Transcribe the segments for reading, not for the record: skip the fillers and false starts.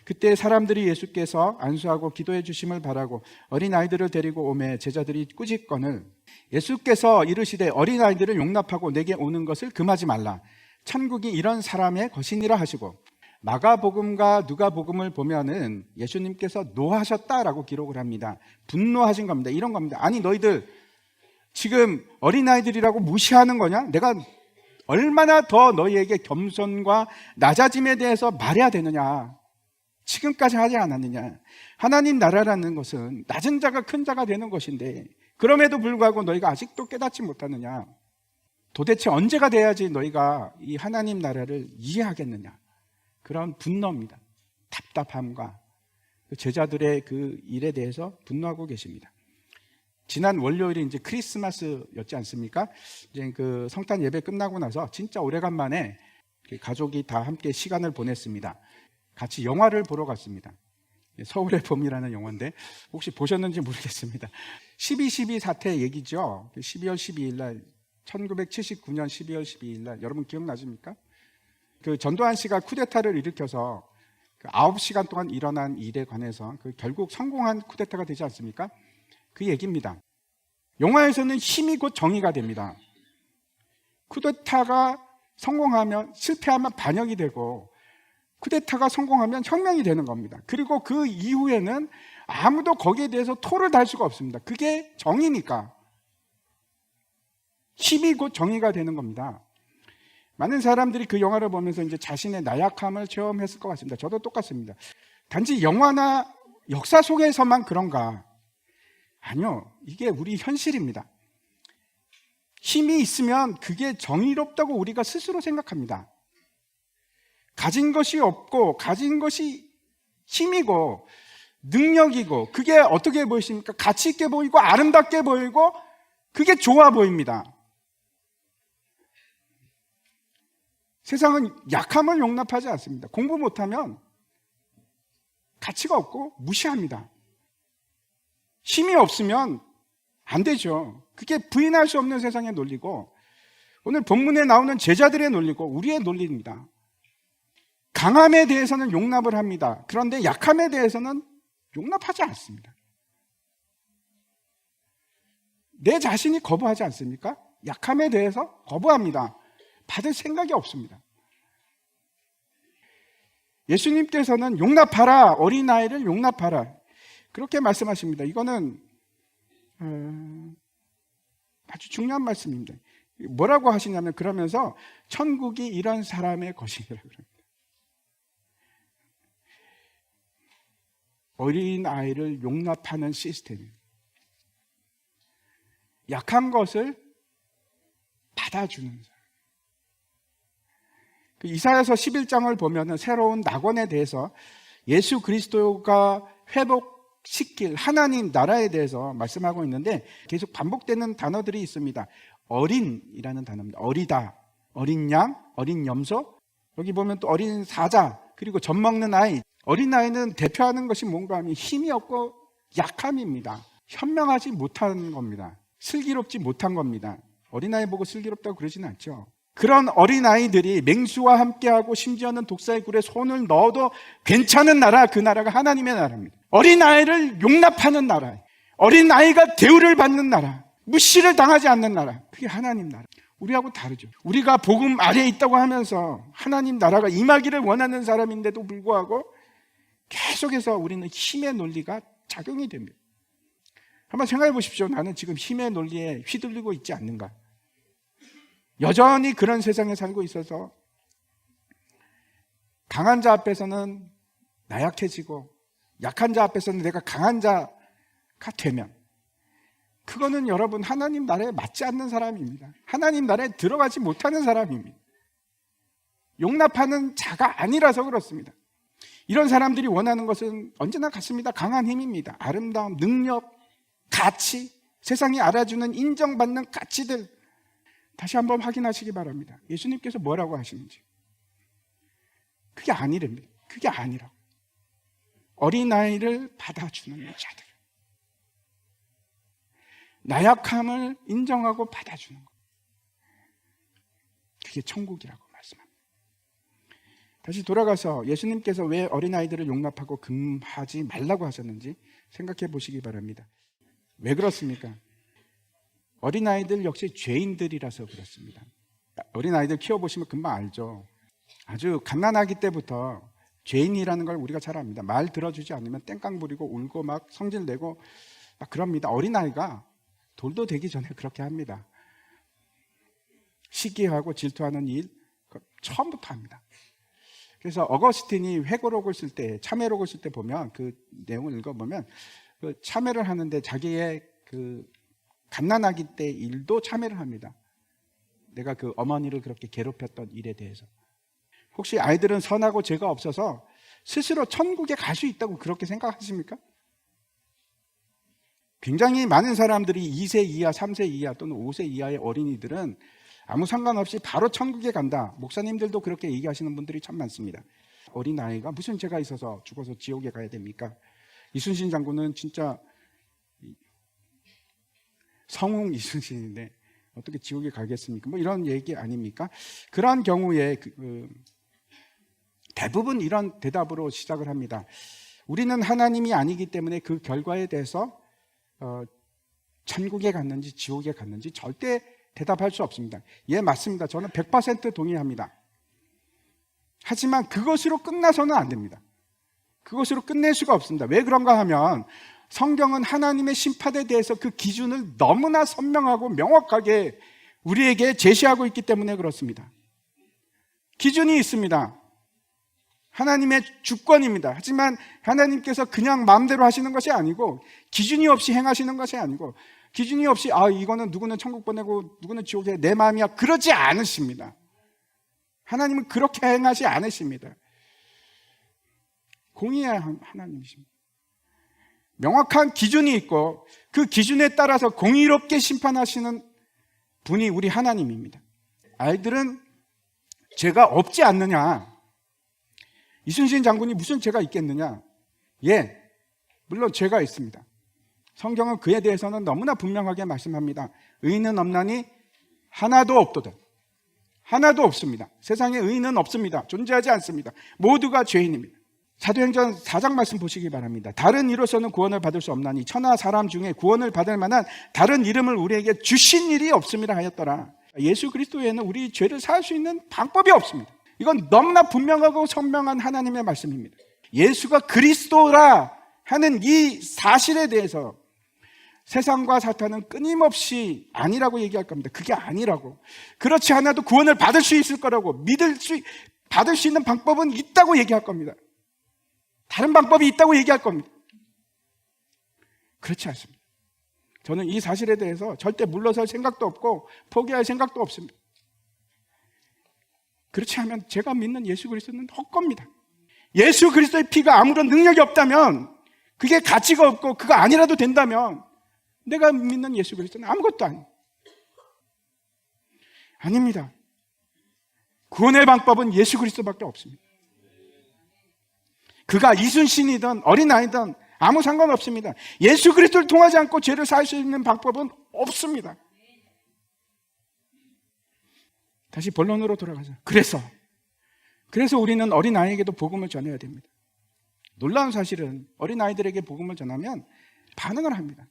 그때 사람들이 예수께서 안수하고 기도해 주심을 바라고 어린아이들을 데리고 오매 제자들이 꾸짖거늘 예수께서 이르시되 어린아이들을 용납하고 내게 오는 것을 금하지 말라. 천국이 이런 사람의 것이니라 하시고, 마가복음과 누가복음을 보면은 예수님께서 노하셨다라고 기록을 합니다. 분노하신 겁니다. 이런 겁니다. 아니 너희들 지금 어린아이들이라고 무시하는 거냐? 내가 얼마나 더 너희에게 겸손과 낮아짐에 대해서 말해야 되느냐? 지금까지 하지 않았느냐? 하나님 나라라는 것은 낮은 자가 큰 자가 되는 것인데 그럼에도 불구하고 너희가 아직도 깨닫지 못하느냐? 도대체 언제가 돼야지 너희가 이 하나님 나라를 이해하겠느냐? 그런 분노입니다. 답답함과 제자들의 그 일에 대해서 분노하고 계십니다. 지난 월요일이 이제 크리스마스였지 않습니까? 이제 그 성탄 예배 끝나고 나서 진짜 오래간만에 가족이 다 함께 시간을 보냈습니다. 같이 영화를 보러 갔습니다. 서울의 봄이라는 영화인데 혹시 보셨는지 모르겠습니다. 12.12 사태 얘기죠. 12월 12일 날 1979년 12월 12일 날 여러분 기억나십니까? 그 전두환 씨가 쿠데타를 일으켜서 그 9시간 동안 일어난 일에 관해서 그 결국 성공한 쿠데타가 되지 않습니까? 그 얘기입니다. 영화에서는 힘이 곧 정의가 됩니다. 쿠데타가 성공하면, 실패하면 반역이 되고 쿠데타가 성공하면 혁명이 되는 겁니다. 그리고 그 이후에는 아무도 거기에 대해서 토를 달 수가 없습니다. 그게 정의니까. 힘이 곧 정의가 되는 겁니다. 많은 사람들이 그 영화를 보면서 이제 자신의 나약함을 체험했을 것 같습니다. 저도 똑같습니다. 단지 영화나 역사 속에서만 그런가? 아니요. 이게 우리 현실입니다. 힘이 있으면 그게 정의롭다고 우리가 스스로 생각합니다. 가진 것이 없고 가진 것이 힘이고 능력이고 그게 어떻게 보이십니까? 가치 있게 보이고 아름답게 보이고 그게 좋아 보입니다. 세상은 약함을 용납하지 않습니다. 공부 못하면 가치가 없고 무시합니다. 힘이 없으면 안 되죠. 그게 부인할 수 없는 세상의 논리고 오늘 본문에 나오는 제자들의 논리고 우리의 논리입니다. 강함에 대해서는 용납을 합니다. 그런데 약함에 대해서는 용납하지 않습니다. 내 자신이 거부하지 않습니까? 약함에 대해서 거부합니다. 받을 생각이 없습니다. 예수님께서는 용납하라, 어린아이를 용납하라 그렇게 말씀하십니다. 이거는 아주 중요한 말씀입니다. 뭐라고 하시냐면 그러면서 천국이 이런 사람의 것이라고 그럽니다. 어린아이를 용납하는 시스템입니다. 약한 것을 받아주는 사람. 그 이사야서 11장을 보면은 새로운 낙원에 대해서 예수 그리스도가 회복시킬 하나님 나라에 대해서 말씀하고 있는데 계속 반복되는 단어들이 있습니다. 어린이라는 단어입니다. 어리다, 어린 양, 어린 염소. 여기 보면 또 어린 사자, 그리고 젖 먹는 아이. 어린아이는 대표하는 것이 뭔가 하면 힘이 없고 약함입니다. 현명하지 못한 겁니다. 슬기롭지 못한 겁니다. 어린아이 보고 슬기롭다고 그러지는 않죠. 그런 어린아이들이 맹수와 함께하고 심지어는 독사의 굴에 손을 넣어도 괜찮은 나라, 그 나라가 하나님의 나라입니다. 어린아이를 용납하는 나라, 어린아이가 대우를 받는 나라, 무시를 당하지 않는 나라, 그게 하나님 나라. 우리하고 다르죠. 우리가 복음 아래에 있다고 하면서 하나님 나라가 임하기를 원하는 사람인데도 불구하고 계속해서 우리는 힘의 논리가 작용이 됩니다. 한번 생각해 보십시오. 나는 지금 힘의 논리에 휘둘리고 있지 않는가? 여전히 그런 세상에 살고 있어서 강한 자 앞에서는 나약해지고 약한 자 앞에서는 내가 강한 자가 되면 그거는 여러분 하나님 나라에 맞지 않는 사람입니다. 하나님 나라에 들어가지 못하는 사람입니다. 용납하는 자가 아니라서 그렇습니다. 이런 사람들이 원하는 것은 언제나 같습니다. 강한 힘입니다. 아름다움, 능력, 가치, 세상이 알아주는 인정받는 가치들 다시 한번 확인하시기 바랍니다. 예수님께서 뭐라고 하시는지. 그게 아니랍니다. 그게 아니라고. 어린아이를 받아주는 자들. 나약함을 인정하고 받아주는 것. 그게 천국이라고 말씀합니다. 다시 돌아가서 예수님께서 왜 어린아이들을 용납하고 금하지 말라고 하셨는지 생각해 보시기 바랍니다. 왜 그렇습니까? 어린아이들 역시 죄인들이라서 그렇습니다. 어린아이들 키워보시면 금방 알죠. 아주 갓난아기 때부터 죄인이라는 걸 우리가 잘 압니다. 말 들어주지 않으면 땡깡 부리고 울고 막 성질내고 막 그럽니다. 어린아이가 돌도 되기 전에 그렇게 합니다. 시기하고 질투하는 일 처음부터 합니다. 그래서 어거스틴이 회고록을 쓸 때, 참회록을 쓸 때 보면 그 내용을 읽어보면 그 참회를 하는데 자기의 그 갓난아기 때 일도 참회를 합니다. 내가 그 어머니를 그렇게 괴롭혔던 일에 대해서. 혹시 아이들은 선하고 죄가 없어서 스스로 천국에 갈 수 있다고 그렇게 생각하십니까? 굉장히 많은 사람들이 2세 이하, 3세 이하 또는 5세 이하의 어린이들은 아무 상관없이 바로 천국에 간다. 목사님들도 그렇게 얘기하시는 분들이 참 많습니다. 어린아이가 무슨 죄가 있어서 죽어서 지옥에 가야 됩니까? 이순신 장군은 진짜 성웅 이순신인데 어떻게 지옥에 가겠습니까? 뭐 이런 얘기 아닙니까? 그런 경우에 대부분 이런 대답으로 시작을 합니다. 우리는 하나님이 아니기 때문에 그 결과에 대해서 천국에 갔는지 지옥에 갔는지 절대 대답할 수 없습니다. 예, 맞습니다. 저는 100% 동의합니다. 하지만 그것으로 끝나서는 안 됩니다. 그것으로 끝낼 수가 없습니다. 왜 그런가 하면 성경은 하나님의 심판에 대해서 그 기준을 너무나 선명하고 명확하게 우리에게 제시하고 있기 때문에 그렇습니다. 기준이 있습니다. 하나님의 주권입니다. 하지만 하나님께서 그냥 마음대로 하시는 것이 아니고 기준이 없이 행하시는 것이 아니고 기준이 없이 이거는 누구는 천국 보내고 누구는 지옥에 내 마음이야 그러지 않으십니다. 하나님은 그렇게 행하지 않으십니다. 공의의 하나님이십니다. 명확한 기준이 있고 그 기준에 따라서 공의롭게 심판하시는 분이 우리 하나님입니다. 아이들은 죄가 없지 않느냐? 이순신 장군이 무슨 죄가 있겠느냐? 예, 물론 죄가 있습니다. 성경은 그에 대해서는 너무나 분명하게 말씀합니다. 의인은 없나니 하나도 없도다. 하나도 없습니다. 세상에 의인은 없습니다. 존재하지 않습니다. 모두가 죄인입니다. 사도행전 4장 말씀 보시기 바랍니다. 다른 이로서는 구원을 받을 수 없나니 천하 사람 중에 구원을 받을 만한 다른 이름을 우리에게 주신 일이 없음이라 하였더라. 예수 그리스도에는 우리 죄를 사할 수 있는 방법이 없습니다. 이건 너무나 분명하고 선명한 하나님의 말씀입니다. 예수가 그리스도라 하는 이 사실에 대해서 세상과 사탄은 끊임없이 아니라고 얘기할 겁니다. 그게 아니라고. 그렇지 않아도 구원을 받을 수 있을 거라고 받을 수 있는 방법은 있다고 얘기할 겁니다. 다른 방법이 있다고 얘기할 겁니다. 그렇지 않습니다. 저는 이 사실에 대해서 절대 물러설 생각도 없고 포기할 생각도 없습니다. 그렇지 않으면 제가 믿는 예수 그리스도는 헛겁니다. 예수 그리스도의 피가 아무런 능력이 없다면, 그게 가치가 없고 그거 아니라도 된다면 내가 믿는 예수 그리스도는 아무것도 아닙니다. 구원의 방법은 예수 그리스도밖에 없습니다. 그가 이순신이든 어린아이든 아무 상관없습니다. 예수 그리스도를 통하지 않고 죄를 살 수 있는 방법은 없습니다. 다시 본론으로 돌아가자. 그래서 우리는 어린아이에게도 복음을 전해야 됩니다. 놀라운 사실은 어린아이들에게 복음을 전하면 반응을 합니다.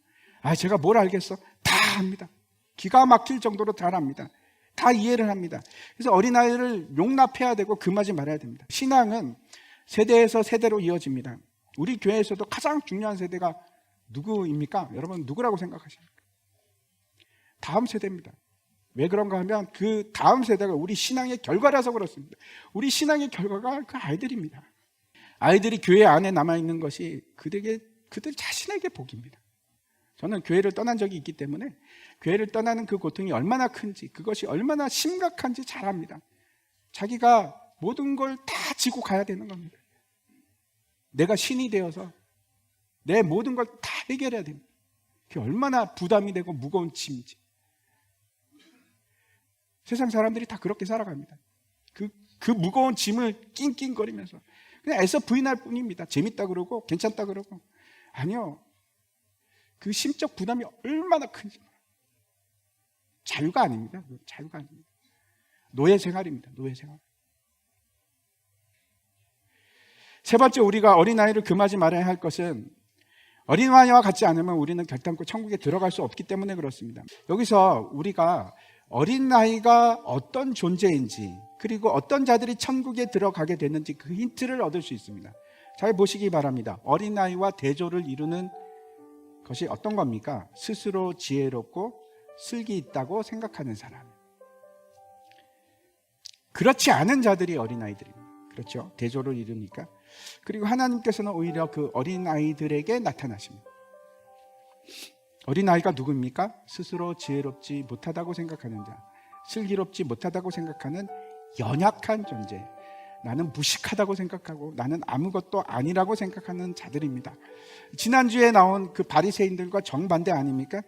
제가 뭘 알겠어? 다 합니다. 기가 막힐 정도로 잘 합니다. 다 이해를 합니다. 그래서 어린아이를 용납해야 되고 금하지 말아야 됩니다. 신앙은 세대에서 세대로 이어집니다. 우리 교회에서도 가장 중요한 세대가 누구입니까? 여러분 누구라고 생각하십니까? 다음 세대입니다. 왜 그런가 하면 그 다음 세대가 우리 신앙의 결과라서 그렇습니다. 우리 신앙의 결과가 그 아이들입니다. 아이들이 교회 안에 남아있는 것이 그들 자신에게 복입니다. 저는 교회를 떠난 적이 있기 때문에 교회를 떠나는 그 고통이 얼마나 큰지, 그것이 얼마나 심각한지 잘 압니다. 자기가 모든 걸 다 지고 가야 되는 겁니다. 내가 신이 되어서 내 모든 걸 다 해결해야 됩니다. 그게 얼마나 부담이 되고 무거운 짐인지. 세상 사람들이 다 그렇게 살아갑니다. 그 무거운 짐을 낑낑거리면서 그냥 애써 부인할 뿐입니다. 재밌다 그러고 괜찮다 그러고. 아니요. 그 심적 부담이 얼마나 큰지. 자유가 아닙니다. 자유가 아닙니다. 노예 생활입니다. 노예 생활. 세 번째, 우리가 어린아이를 금하지 말아야 할 것은 어린아이와 같지 않으면 우리는 결단코 천국에 들어갈 수 없기 때문에 그렇습니다. 여기서 우리가 어린아이가 어떤 존재인지, 그리고 어떤 자들이 천국에 들어가게 되는지 그 힌트를 얻을 수 있습니다. 잘 보시기 바랍니다. 어린아이와 대조를 이루는 것이 어떤 겁니까? 스스로 지혜롭고 슬기 있다고 생각하는 사람. 그렇지 않은 자들이 어린아이들입니다. 그렇죠? 대조를 이루니까. 그리고 하나님께서는 오히려 그 어린아이들에게 나타나십니다. 어린아이가 누구입니까? 스스로 지혜롭지 못하다고 생각하는 자, 슬기롭지 못하다고 생각하는 연약한 존재, 나는 무식하다고 생각하고 나는 아무것도 아니라고 생각하는 자들입니다. 지난주에 나온 그 바리새인들과 정반대 아닙니까?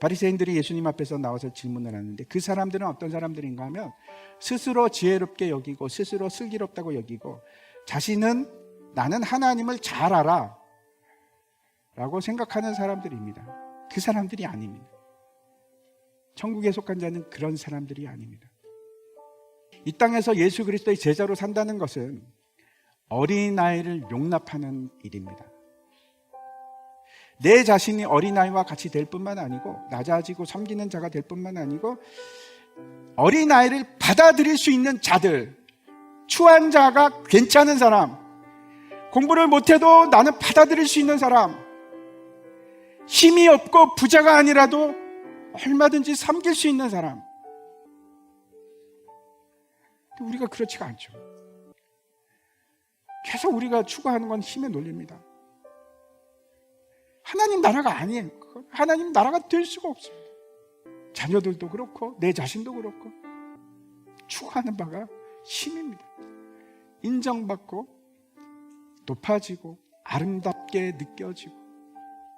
바리새인들이 예수님 앞에서 나와서 질문을 하는데 그 사람들은 어떤 사람들인가 하면 스스로 지혜롭게 여기고 스스로 슬기롭다고 여기고 자신은 나는 하나님을 잘 알아 라고 생각하는 사람들입니다. 그 사람들이 아닙니다. 천국에 속한 자는 그런 사람들이 아닙니다. 이 땅에서 예수 그리스도의 제자로 산다는 것은 어린아이를 용납하는 일입니다. 내 자신이 어린아이와 같이 될 뿐만 아니고 낮아지고 섬기는 자가 될 뿐만 아니고 어린아이를 받아들일 수 있는 자들, 추한 자가 괜찮은 사람, 공부를 못해도 나는 받아들일 수 있는 사람, 힘이 없고 부자가 아니라도 얼마든지 섬길 수 있는 사람. 우리가 그렇지가 않죠. 계속 우리가 추구하는 건 힘의 논리입니다. 하나님 나라가 아니에요. 하나님 나라가 될 수가 없습니다. 자녀들도 그렇고 내 자신도 그렇고 추구하는 바가 힘입니다. 인정받고 높아지고 아름답게 느껴지고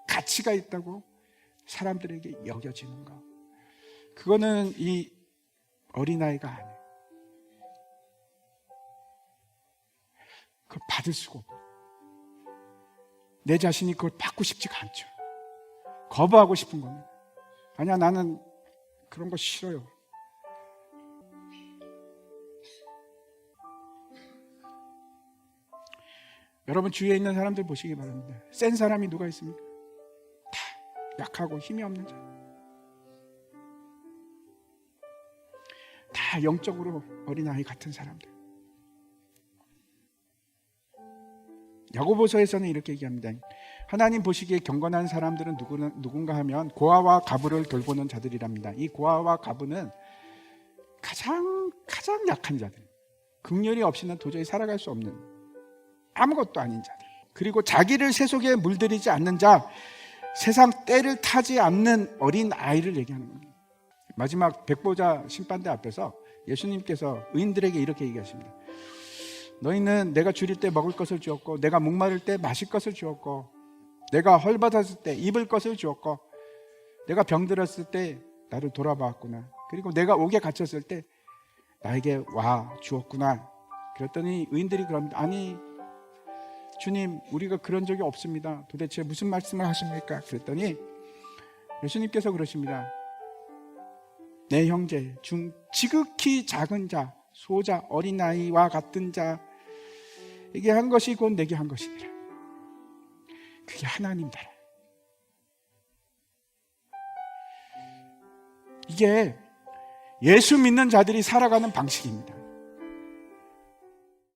가치가 있다고 사람들에게 여겨지는 것, 그거는 이 어린아이가 아니에요. 그걸 받을 수가 없어요. 내 자신이 그걸 받고 싶지가 않죠. 거부하고 싶은 겁니다. 아니야, 나는 그런 거 싫어요. 여러분 주위에 있는 사람들 보시기 바랍니다. 센 사람이 누가 있습니까? 다 약하고 힘이 없는 자, 다 영적으로 어린아이 같은 사람들. 야고보서에서는 이렇게 얘기합니다. 하나님 보시기에 경건한 사람들은 누군가 하면 고아와 과부를 돌보는 자들이랍니다. 이 고아와 과부는 가장 약한 자들, 긍휼이 없이는 도저히 살아갈 수 없는 아무것도 아닌 자들, 그리고 자기를 세속에 물들이지 않는 자, 세상 때를 타지 않는 어린 아이를 얘기하는 겁니다. 마지막 백보자 심판대 앞에서 예수님께서 의인들에게 이렇게 얘기하십니다. 너희는 내가 줄일 때 먹을 것을 주었고, 내가 목마를 때 마실 것을 주었고, 내가 헐벗었을 때 입을 것을 주었고, 내가 병들었을 때 나를 돌아보았구나. 그리고 내가 옥에 갇혔을 때 나에게 와 주었구나. 그랬더니 의인들이 그럽니다. 아니 주님, 우리가 그런 적이 없습니다. 도대체 무슨 말씀을 하십니까? 그랬더니 예수님께서 그러십니다. 내 형제 중 지극히 작은 자, 소자, 어린아이와 같은 자에게 한 것이 곧 내게 한 것이니라. 그게 하나님 나라. 이게 예수 믿는 자들이 살아가는 방식입니다.